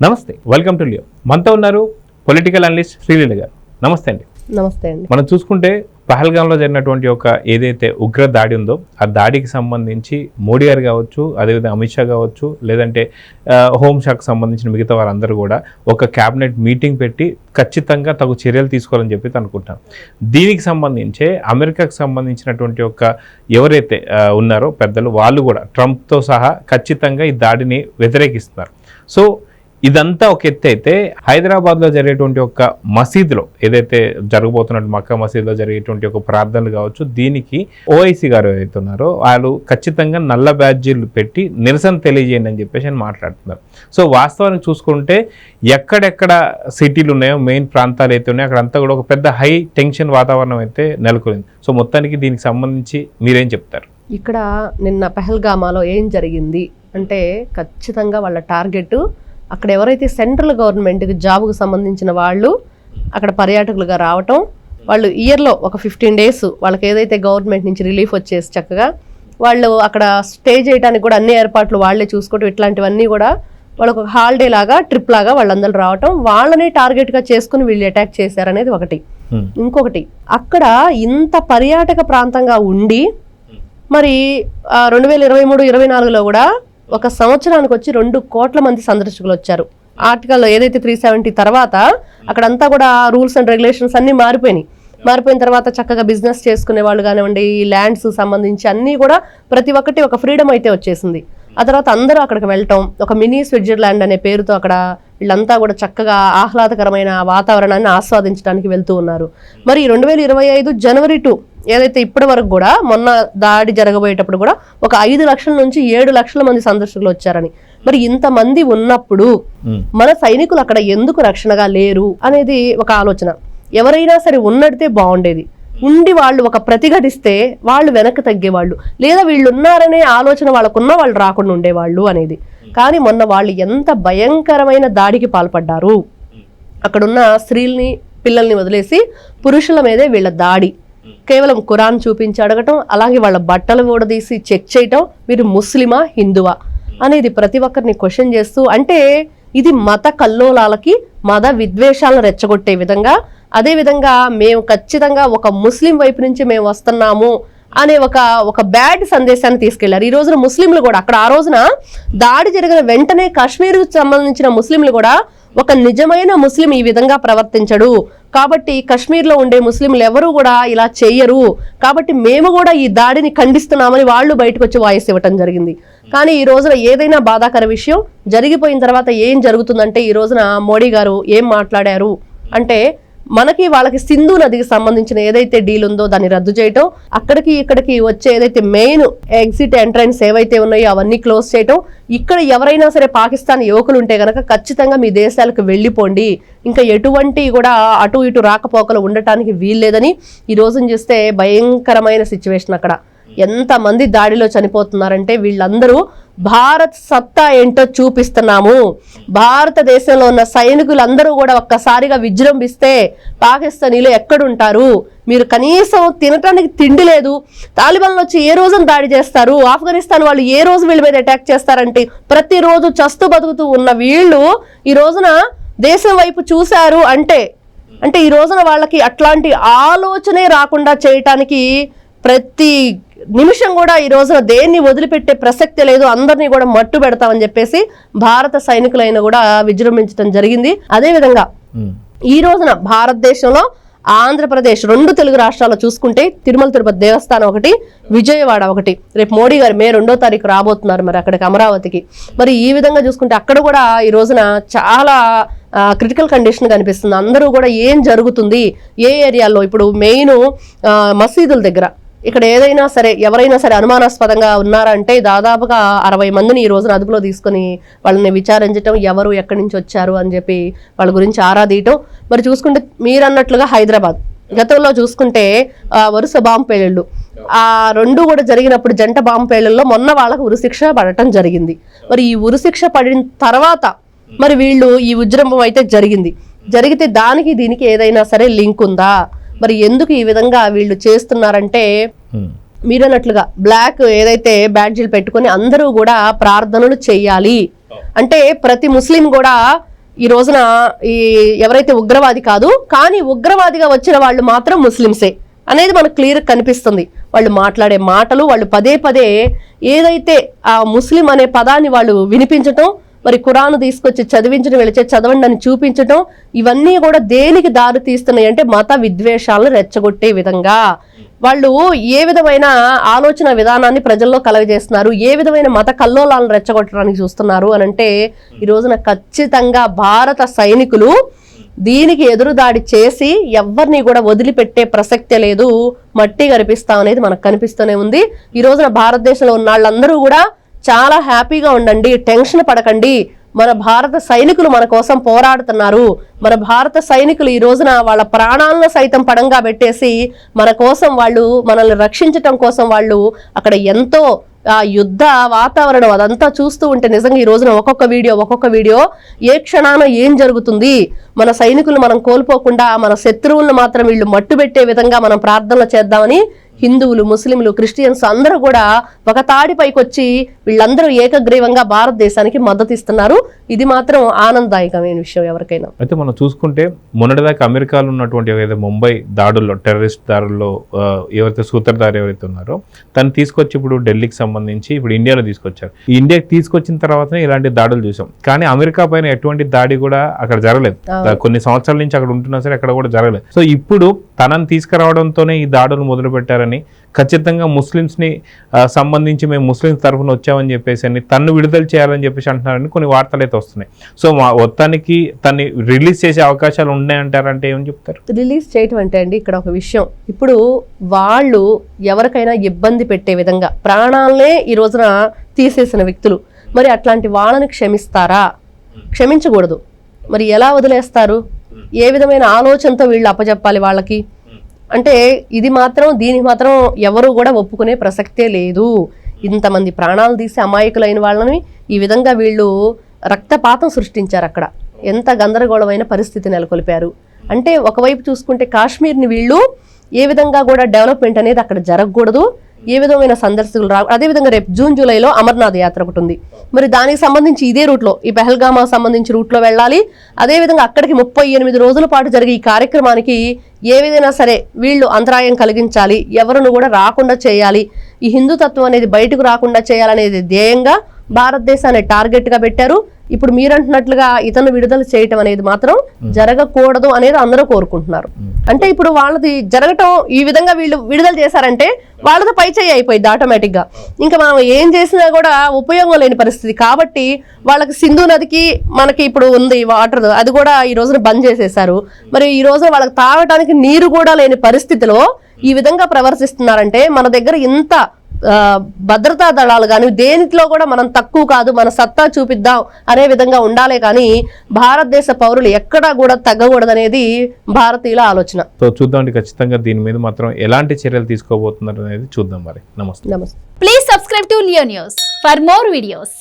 నమస్తే, welcome to Leo. మనతో ఉన్నారు పొలిటికల్ అనలిస్ట్ శ్రీలీల గారు. నమస్తే అండి. నమస్తే అండి. మనం చూసుకుంటే పహల్గాంలో జరిగినటువంటి ఒక ఏదైతే ఉగ్ర దాడి ఉందో ఆ దాడికి సంబంధించి మోడీ గారు కావచ్చు, అదేవిధంగా అమిత్ షా కావచ్చు, లేదంటే హోంశాఖకు సంబంధించిన మిగతా వారందరూ కూడా ఒక క్యాబినెట్ మీటింగ్ పెట్టి ఖచ్చితంగా తగు చర్యలు తీసుకోవాలని చెప్పి అనుకుంటాం. దీనికి సంబంధించే అమెరికాకు సంబంధించినటువంటి ఒక ఎవరైతే ఉన్నారో పెద్దలు, వాళ్ళు కూడా ట్రంప్తో సహా ఖచ్చితంగా ఈ దాడిని వ్యతిరేకిస్తున్నారు. సో ఇదంతా ఒక ఎత్తి అయితే హైదరాబాద్లో జరిగేటువంటి ఒక మసీదులో ఏదైతే జరగబోతున్నట్టు మక్కా మసీదులో జరిగేటువంటి ఒక ప్రార్థనలు కావచ్చు, దీనికి ఓఐసీ గారు ఏదైతే ఉన్నారో వాళ్ళు ఖచ్చితంగా నల్ల బ్యాడ్జీలు పెట్టి నిరసన తెలియజేయండి అని చెప్పేసి అని మాట్లాడుతున్నారు. సో వాస్తవానికి చూసుకుంటే ఎక్కడెక్కడ సిటీలు ఉన్నాయో, మెయిన్ ప్రాంతాలు అయితే ఉన్నాయో అక్కడంతా కూడా ఒక పెద్ద హై టెన్షన్ వాతావరణం అయితే నెలకొంది. సో మొత్తానికి దీనికి సంబంధించి మీరేం చెప్తారు? ఇక్కడ నిన్న పహల్గామాలో ఏం జరిగింది అంటే ఖచ్చితంగా వాళ్ళ టార్గెట్ అక్కడ ఎవరైతే సెంట్రల్ గవర్నమెంట్కి జాబ్కు సంబంధించిన వాళ్ళు అక్కడ పర్యాటకులుగా రావటం, వాళ్ళు ఇయర్లో ఒక 15 days వాళ్ళకి ఏదైతే గవర్నమెంట్ నుంచి రిలీఫ్ వచ్చేసి చక్కగా వాళ్ళు అక్కడ స్టే చేయడానికి కూడా అన్ని ఏర్పాట్లు వాళ్ళే చూసుకోవటం, ఇట్లాంటివన్నీ కూడా వాళ్ళకు ఒక హాలిడే లాగా ట్రిప్ లాగా వాళ్ళందరూ రావటం, వాళ్ళని టార్గెట్గా చేసుకుని వీళ్ళు అటాక్ చేశారనేది ఒకటి. ఇంకొకటి, అక్కడ ఇంత పర్యాటక ప్రాంతంగా ఉండి మరి 2023-24లో కూడా ఒక సంవత్సరానికి వచ్చి 2 కోట్ల మంది సందర్శకులు వచ్చారు. ఆర్టికల్లో ఏదైతే 370 తర్వాత అక్కడంతా కూడా రూల్స్ అండ్ రెగ్యులేషన్స్ అన్నీ మారిపోయిన తర్వాత చక్కగా బిజినెస్ చేసుకునే వాళ్ళు కానివ్వండి, ఈ ల్యాండ్స్ సంబంధించి అన్నీ కూడా ప్రతి ఒక్కటి ఒక ఫ్రీడమ్ అయితే వచ్చేసింది. ఆ తర్వాత అందరూ అక్కడికి వెళ్ళటం, ఒక మినీ స్విట్జర్లాండ్ అనే పేరుతో అక్కడ వీళ్ళంతా కూడా చక్కగా ఆహ్లాదకరమైన వాతావరణాన్ని ఆస్వాదించడానికి వెళ్తూ ఉన్నారు. మరి 2025 January 2 ఏదైతే ఇప్పటి వరకు కూడా మొన్న దాడి జరగబోయేటప్పుడు కూడా ఒక 5 లక్షల నుంచి 7 లక్షల మంది సందర్శకులు వచ్చారని. మరి ఇంతమంది ఉన్నప్పుడు మన సైనికులు అక్కడ ఎందుకు రక్షణగా లేరు అనేది ఒక ఆలోచన. ఎవరైనా సరే ఉన్నడితే బాగుండేది, ఉండి వాళ్ళు ఒక ప్రతిఘటిస్తే వాళ్ళు వెనక్కి తగ్గేవాళ్ళు, లేదా వీళ్ళు ఉన్నారనే ఆలోచన వాళ్ళకున్న వాళ్ళు రాకుండా ఉండేవాళ్ళు అనేది. కానీ మొన్న వాళ్ళు ఎంత భయంకరమైన దాడికి పాల్పడ్డారు. అక్కడున్న స్త్రీల్ని పిల్లల్ని వదిలేసి పురుషుల మీదే వీళ్ళ దాడి, కేవలం ఖురాన్ చూపించి అడగటం, అలాగే వాళ్ళ బట్టలు కూడా తీసి చెక్ చేయటం, మీరు ముస్లిమా హిందువా అనేది ప్రతి ఒక్కరిని క్వశ్చన్ చేస్తూ, అంటే ఇది మత కల్లోలాలకి మత విద్వేషాలను రెచ్చగొట్టే విధంగా, అదేవిధంగా మేము ఖచ్చితంగా ఒక ముస్లిం వైపు నుంచి మేము వస్తున్నాము అనే ఒక బ్యాడ్ సందేశాన్ని తీసుకెళ్లారు. ఈ రోజున ముస్లింలు కూడా అక్కడ ఆ రోజున దాడి జరిగిన వెంటనే కాశ్మీర్కు సంబంధించిన ముస్లింలు కూడా ఒక నిజమైన ముస్లిం ఈ విధంగా ప్రవర్తించడు కాబట్టి కశ్మీర్లో ఉండే ముస్లింలు ఎవరు కూడా ఇలా చెయ్యరు, కాబట్టి మేము కూడా ఈ దాడిని ఖండిస్తున్నామని వాళ్ళు బయటకు వచ్చి వాయిస్ ఇవ్వటం జరిగింది. కానీ ఈ రోజున ఏదైనా బాధాకర విషయం జరిగిపోయిన తర్వాత ఏం జరుగుతుందంటే, ఈ రోజున మోడీ గారు ఏం మాట్లాడారు అంటే, మనకి వాళ్ళకి సింధు నదికి సంబంధించిన ఏదైతే డీల్ ఉందో దాన్ని రద్దు చేయటం, అక్కడికి ఇక్కడికి వచ్చే ఏదైతే మెయిన్ ఎగ్జిట్ ఎంట్రన్స్ ఏవైతే ఉన్నాయో అవన్నీ క్లోజ్ చేయటం, ఇక్కడ ఎవరైనా సరే పాకిస్తాన్ యువకులు ఉంటే గనక ఖచ్చితంగా మీ దేశాలకు వెళ్ళిపోండి, ఇంకా ఎటువంటి కూడా అటు ఇటు రాకపోకలు ఉండటానికి వీల్లేదని ఈ రోజున చూస్తే భయంకరమైన సిచ్యువేషన్. అక్కడ ఎంతమంది దాడిలో చనిపోతున్నారంటే వీళ్ళందరూ భారత్ సత్తా ఏంటో చూపిస్తున్నాము, భారతదేశంలో ఉన్న సైనికులందరూ కూడా ఒక్కసారిగా విజృంభిస్తే పాకిస్తానీలు ఎక్కడుంటారు, మీరు కనీసం తినటానికి తిండి లేదు, తాలిబాన్లు వచ్చి ఏ రోజున దాడి చేస్తారు, ఆఫ్ఘనిస్తాన్ వాళ్ళు ఏ రోజు వీళ్ళ మీద అటాక్ చేస్తారంటే ప్రతిరోజు చస్తూ బతుకుతూ ఉన్న వీళ్ళు ఈ రోజున దేశం వైపు చూశారు అంటే ఈ రోజున వాళ్ళకి అట్లాంటి ఆలోచనే రాకుండా చేయటానికి ప్రతి నిమిషం కూడా ఈ రోజున దేన్ని వదిలిపెట్టే ప్రసక్తి లేదు, అందరినీ కూడా మట్టు పెడతామని చెప్పేసి భారత సైనికులైన కూడా విజృంభించడం జరిగింది. అదేవిధంగా ఈ రోజున భారతదేశంలో ఆంధ్రప్రదేశ్ 2 తెలుగు రాష్ట్రాల్లో చూసుకుంటే తిరుమల తిరుపతి దేవస్థానం ఒకటి, విజయవాడ ఒకటి, రేపు మోడీ గారు May 2వ తారీఖు రాబోతున్నారు మరి అక్కడికి అమరావతికి. మరి ఈ విధంగా చూసుకుంటే అక్కడ కూడా ఈ రోజున చాలా క్రిటికల్ కండిషన్ కనిపిస్తుంది. అందరూ కూడా ఏం జరుగుతుంది, ఏ ఏరియాలో, ఇప్పుడు మెయిన్ మసీదుల దగ్గర ఇక్కడ ఏదైనా సరే ఎవరైనా సరే అనుమానాస్పదంగా ఉన్నారంటే దాదాపుగా 60 మందిని ఈ రోజున అదుపులో తీసుకొని వాళ్ళని విచారించడం, ఎవరు ఎక్కడి నుంచి వచ్చారు అని చెప్పి వాళ్ళ గురించి ఆరా తీయటం. మరి చూసుకుంటే మీరన్నట్లుగా హైదరాబాద్ గతంలో చూసుకుంటే వరుస బాంబు పేలుళ్ళు, ఆ 2 కూడా జరిగినప్పుడు జంట బాంబు పేలుళ్ళలో మొన్న వాళ్ళకు ఉరిశిక్ష పడటం జరిగింది. మరి ఈ ఉరిశిక్ష పడిన తర్వాత మరి వీళ్ళు ఈ ఉజ్జృంభం అయితే జరిగితే దానికి దీనికి ఏదైనా సరే లింక్ ఉందా, మరి ఎందుకు ఈ విధంగా వీళ్ళు చేస్తున్నారంటే, మీరన్నట్లుగా బ్లాక్ ఏదైతే బ్యాడ్జీలు పెట్టుకొని అందరూ కూడా ప్రార్థనలు చేయాలి అంటే ప్రతి ముస్లిం కూడా ఈ రోజున ఈ ఎవరైతే ఉగ్రవాది కాదు, కానీ ఉగ్రవాదిగా వచ్చిన వాళ్ళు మాత్రం ముస్లింసే అనేది మనకు క్లియర్ కనిపిస్తుంది. వాళ్ళు మాట్లాడే మాటలు, వాళ్ళు పదే పదే ఏదైతే ఆ ముస్లిం అనే పదాన్ని వాళ్ళు వినిపించటం, మరి ఖురాను తీసుకొచ్చి చదివించడం, వెళితే చదవండి అని చూపించటం, ఇవన్నీ కూడా దేనికి దారి తీస్తున్నాయి అంటే మత విద్వేషాలను రెచ్చగొట్టే విధంగా వాళ్ళు ఏ విధమైన ఆలోచన విధానాన్ని ప్రజల్లో కలగజేస్తున్నారు, ఏ విధమైన మత కల్లోలాలను రెచ్చగొట్టడానికి చూస్తున్నారు అని అంటే ఈ రోజున ఖచ్చితంగా భారత సైనికులు దీనికి ఎదురుదాడి చేసి ఎవరిని కూడా వదిలిపెట్టే ప్రసక్తే లేదు, మట్టి కనిపిస్తాం అనేది మనకు కనిపిస్తూనే ఉంది. ఈ రోజున భారతదేశంలో ఉన్న వాళ్ళందరూ కూడా చాలా హ్యాపీగా ఉండండి, టెన్షన్ పడకండి. మన భారత సైనికులు మన కోసం పోరాడుతున్నారు. మన భారత సైనికులు ఈ రోజున వాళ్ళ ప్రాణాలను సైతం పడంగా పెట్టేసి మన కోసం, వాళ్ళు మనల్ని రక్షించటం కోసం వాళ్ళు అక్కడ ఎంతో ఆ యుద్ధ వాతావరణం అదంతా చూస్తూ ఉంటే నిజంగా ఈ రోజున ఒక్కొక్క వీడియో ఏ క్షణాన ఏం జరుగుతుంది, మన సైనికులు మనం కోల్పోకుండా మన శత్రువులను మాత్రం వీళ్ళు మట్టుబెట్టే విధంగా మనం ప్రార్థనలు చేద్దామని హిందువులు, ముస్లింలు, క్రిస్టియన్స్ అందరూ కూడా ఒక తాడిపైకి వచ్చి వీళ్ళందరూ ఏకగ్రీవంగా భారతదేశానికి మద్దతు ఇస్తున్నారు. ఇది మాత్రం ఆనందదాయకమైన విషయం ఎవరికైనా. అయితే మనం చూసుకుంటే మొన్నటిదాకా అమెరికాలో ఉన్నటువంటి ఏదైతే ముంబై దాడుల్లో, టెర్రరిస్ట్ దాడుల్లో ఎవరైతే సూత్రధారి ఎవరైతే ఉన్నారో తను తీసుకొచ్చి ఇప్పుడు ఢిల్లీకి సంబంధించి ఇప్పుడు ఇండియాలో తీసుకొచ్చారు. ఈ ఇండియాకి తీసుకొచ్చిన తర్వాతనే ఇలాంటి దాడులు చూసాం. కానీ అమెరికా పైన ఎటువంటి దాడి కూడా అక్కడ జరగలేదు. కొన్ని సంవత్సరాల నుంచి అక్కడ ఉంటున్నా సరే అక్కడ కూడా జరగలేదు. సో ఇప్పుడు తనని తీసుకురావడంతోనే ఈ దాడులు మొదలు పెట్టారని, ఖచ్చితంగా ముస్లిమ్స్ని సంబంధించి మేము ముస్లిమ్స్ తరఫున వచ్చామని చెప్పేసి తన్ను విడుదల చేయాలని చెప్పేసి అంటున్నారని కొన్ని వార్తలు అయితే వస్తున్నాయి. సో మొత్తానికి తన్ని రిలీజ్ చేసే అవకాశాలు ఉన్నాయంటారంటే ఏమని చెప్తారు? రిలీజ్ చేయటం అంటే అండి ఇక్కడ ఒక విషయం, ఇప్పుడు వాళ్ళు ఎవరికైనా ఇబ్బంది పెట్టే విధంగా ప్రాణాలనే ఈ రోజున తీసేసిన వ్యక్తులు, మరి అట్లాంటి వాళ్ళని క్షమిస్తారా? క్షమించకూడదు. మరి ఎలా వదిలేస్తారు? ఏ విధమైన ఆలోచనతో వీళ్ళు అప్పచెప్పాలి వాళ్ళకి అంటే ఇది మాత్రం, దీనికి మాత్రం ఎవరు కూడా ఒప్పుకునే ప్రసక్తే లేదు. ఇంతమంది ప్రాణాలు తీసి అమాయకులైన వాళ్ళని ఈ విధంగా వీళ్ళు రక్తపాతం సృష్టించారు. అక్కడ ఎంత గందరగోళమైన పరిస్థితి నెలకొల్పారు అంటే, ఒకవైపు చూసుకుంటే కాశ్మీర్ని వీళ్ళు ఏ విధంగా కూడా డెవలప్మెంట్ అనేది అక్కడ జరగకూడదు, ఏ విధమైన సందర్శకులు రా. అదేవిధంగా రేపు జూన్ జూలైలో అమర్నాథ్ యాత్ర ఒకటి ఉంది. మరి దానికి సంబంధించి ఇదే రూట్లో, ఈ పెహల్గామా సంబంధించి రూట్లో వెళ్ళాలి. అదేవిధంగా అక్కడికి 38 రోజుల పాటు జరిగే ఈ కార్యక్రమానికి ఏ విధంగా సరే వీళ్ళు అంతరాయం కలిగించాలి, ఎవరిని కూడా రాకుండా చేయాలి, ఈ హిందుతత్వం అనేది బయటకు రాకుండా చేయాలనేది ధ్యేయంగా భారతదేశాన్ని టార్గెట్ గా పెట్టారు. ఇప్పుడు మీరంటున్నట్లుగా ఇతను విడుదల చేయటం అనేది మాత్రం జరగకూడదు అనేది అందరూ కోరుకుంటున్నారు. అంటే ఇప్పుడు వాళ్ళది జరగటం ఈ విధంగా వీళ్ళు విడుదల చేశారంటే వాళ్ళతో పై చేయి అయిపోయింది ఆటోమేటిక్ గా. ఇంకా మనం ఏం చేసినా కూడా ఉపయోగం లేని పరిస్థితి కాబట్టి వాళ్ళకి సింధు నదికి మనకి ఇప్పుడు ఉంది వాటర్, అది కూడా ఈ రోజున బంద్ చేసేశారు. మరి ఈ రోజున వాళ్ళకి తాగటానికి నీరు కూడా లేని పరిస్థితిలో ఈ విధంగా ప్రవర్తిస్తున్నారంటే మన దగ్గర ఇంత భద్రతా దళాలు కానీ దేనిలో కూడా మనం తక్కువ కాదు, మన సత్తా చూపిద్దాం అనే విధంగా ఉండాలే కానీ భారతదేశ పౌరులు ఎక్కడా కూడా తగ్గకూడదనేది భారతీయుల ఆలోచన. సో చూద్దాం ఖచ్చితంగా దీని మీద మాత్రం ఎలాంటి చర్యలు తీసుకోబోతున్నారు అనేది చూద్దాం. మరి నమస్తే. Please subscribe to Leo news for more videos.